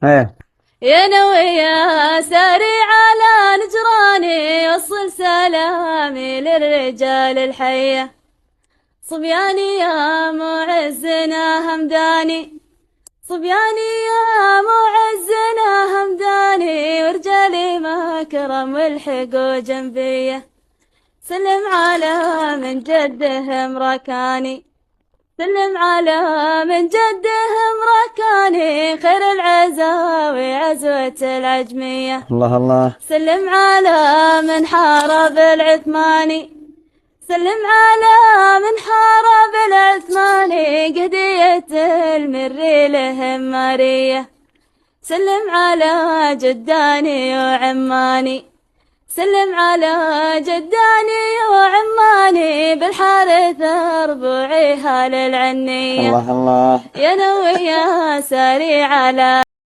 ايه. يا نوية ساري على نجراني، وصل سلامي للرجال الحية. صبياني يا معزنا همداني، صبياني يا معزنا همداني، ورجالي مكرم والحقوا جنبيه. سلم على من جدهم ركاني، سلم على من جدهم ركاني، خير العزاوي عزوة العجمية. الله الله. سلم على من حارب العثماني، سلم على من حارب العثماني، قهدية المري لهم مارية. سلم على جداني وعماني، سلم على جداني وعماني، بالحارث ربوعي هال العنية. الله الله. يا نوي يا ساري على